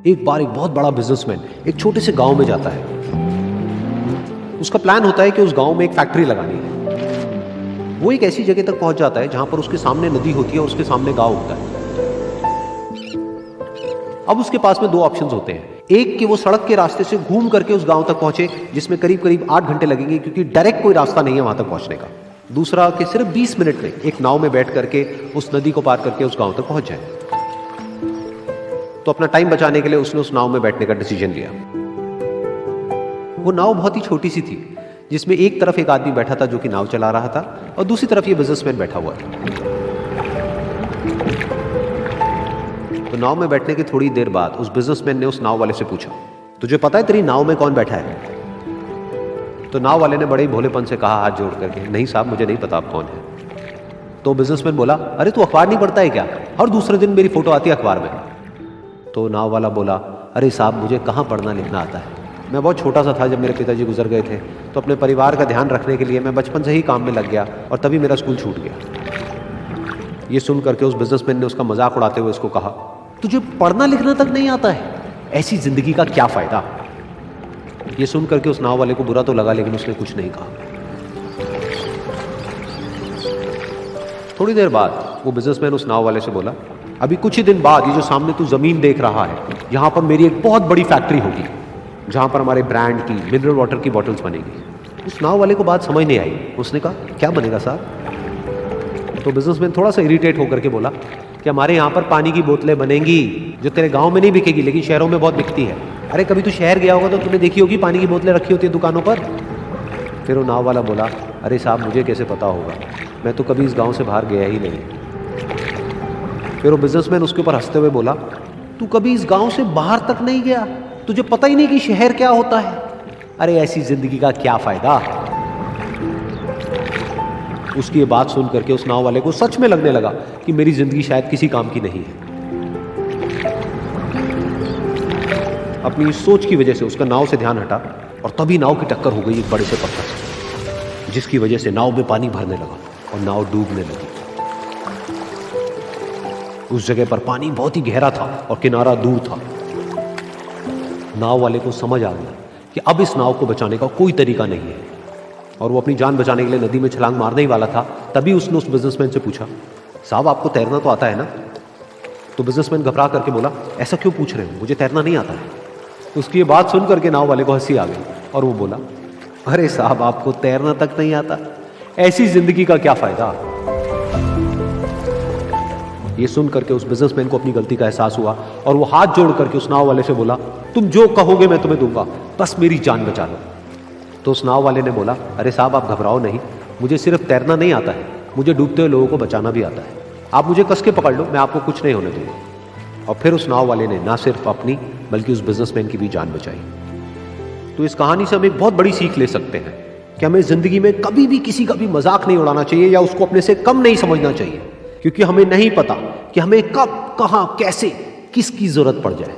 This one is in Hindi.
एक बार एक बहुत बड़ा बिजनेसमैन एक छोटे से गांव में जाता है। उसका प्लान होता है कि उस गांव में एक फैक्ट्री लगानी है। वो एक ऐसी जगह तक पहुंच जाता है जहां पर उसके सामने नदी होती है और उसके सामने गांव होता है। अब उसके पास में दो ऑप्शंस होते हैं। एक कि वो सड़क के रास्ते से घूम करके उस गांव तक पहुंचे, जिसमें करीब करीब 8 घंटे लगेंगे, क्योंकि डायरेक्ट कोई रास्ता नहीं है वहां तक पहुंचने का। दूसरा कि सिर्फ 20 मिनट में एक नाव में बैठ करके उस नदी को पार करके उस गांव तक पहुंच जाए। तो अपना टाइम बचाने के लिए उसने उस नाव में बैठने का डिसीजन लिया। वो नाव बहुत ही छोटी सी थी, जिसमें एक तरफ एक आदमी बैठा था जो कि नाव चला रहा था और दूसरी तरफ ये बिजनेसमैन बैठा हुआ था। तो नाव में बैठने की थोड़ी देर बाद उस बिजनेसमैन ने उस नाव वाले से पूछा, तुझे पता है तेरी नाव में कौन बैठा है? तो नाव वाले ने बड़े ही भोलेपन से कहा हाथ जोड़ करके, नहीं साहब मुझे नहीं पता आप कौन है। तो बिजनेसमैन बोला, अरे तू अखबार नहीं पढ़ता है क्या? हर दूसरे दिन मेरी फोटो आती है अखबार में। तो नाव वाला बोला, अरे साहब मुझे कहाँ पढ़ना लिखना आता है, मैं बहुत छोटा सा था जब मेरे पिताजी गुजर गए थे, तो अपने परिवार का ध्यान रखने के लिए मैं बचपन से ही काम में लग गया और तभी मेरा स्कूल छूट गया। ये सुन करके उस बिजनेसमैन ने उसका मजाक उड़ाते हुए उसको कहा, तुझे पढ़ना लिखना तक नहीं आता है, ऐसी जिंदगी का क्या फायदा? ये सुन करके उस नाव वाले को बुरा तो लगा, लेकिन उसने कुछ नहीं कहा। थोड़ी देर बाद वो बिजनेसमैन उस नाव वाले से बोला, अभी कुछ ही दिन बाद ये जो सामने तू जमीन देख रहा है, यहां पर मेरी एक बहुत बड़ी फैक्ट्री होगी जहां पर हमारे ब्रांड की मिनरल वाटर की बॉटल्स बनेगी। उस नाव वाले को बात समझ नहीं आई। उसने कहा, क्या बनेगा साहब? तो बिजनेसमैन थोड़ा सा इरिटेट होकर के बोला कि हमारे यहाँ पर पानी की बोतलें बनेंगी जो तेरे गांव में नहीं बिकेगी, लेकिन शहरों में बहुत बिकती है। अरे कभी तू शहर गया होगा तो तूने देखी होगी पानी की बोतलें रखी होती है दुकानों पर। फिर वो नाव वाला बोला, अरे साहब मुझे कैसे पता होगा, मैं तो कभी इस गाँव से बाहर गया ही नहीं। फिर वो बिजनेसमैन उसके ऊपर हंसते हुए बोला, तू कभी इस गांव से बाहर तक नहीं गया, तुझे पता ही नहीं कि शहर क्या होता है? अरे ऐसी जिंदगी का क्या फायदा? उसकी ये बात सुन करके उस नाव वाले को सच में लगने लगा कि मेरी जिंदगी शायद किसी काम की नहीं है। अपनी इस सोच की वजह से उसका नाव से ध्यान हटा और तभी नाव की टक्कर हो गई एक बड़े से पत्थर से, जिसकी वजह से नाव में पानी भरने लगा और नाव डूबने लगी। उस जगह पर पानी बहुत ही गहरा था और किनारा दूर था। नाव वाले को समझ आ गया कि अब इस नाव को बचाने का कोई तरीका नहीं है और वो अपनी जान बचाने के लिए नदी में छलांग मारने ही वाला था। तभी उसने उस बिजनेसमैन से पूछा, साहब आपको तैरना तो आता है ना? तो बिजनेसमैन घबरा करके बोला, ऐसा क्यों पूछ रहे हो, मुझे तैरना नहीं आता है। उसकी ये बात सुन करके नाव वाले को हंसी आ गई और वो बोला, अरे साहब आपको तैरना तक नहीं आता, ऐसी जिंदगी का क्या फायदा? ये सुन करके उस बिजनेसमैन को अपनी गलती का एहसास हुआ और वो हाथ जोड़ करके उस नाव वाले से बोला, तुम जो कहोगे मैं तुम्हें दूंगा, बस मेरी जान बचा लो। तो उस नाव वाले ने बोला, अरे साहब आप घबराओ नहीं, मुझे सिर्फ तैरना नहीं आता है, मुझे डूबते हुए लोगों को बचाना भी आता है। आप मुझे कस के पकड़ लो, मैं आपको कुछ नहीं होने दूंगा। और फिर उस नाव वाले ने ना सिर्फ अपनी बल्कि उस बिजनेसमैन की भी जान बचाई। तो इस कहानी से हम एक बहुत बड़ी सीख ले सकते हैं कि हमें जिंदगी में कभी भी किसी का भी मजाक नहीं उड़ाना चाहिए या उसको अपने से कम नहीं समझना चाहिए, क्योंकि हमें नहीं पता कि हमें कब, कहां, कैसे, किसकी जरूरत पड़ जाए।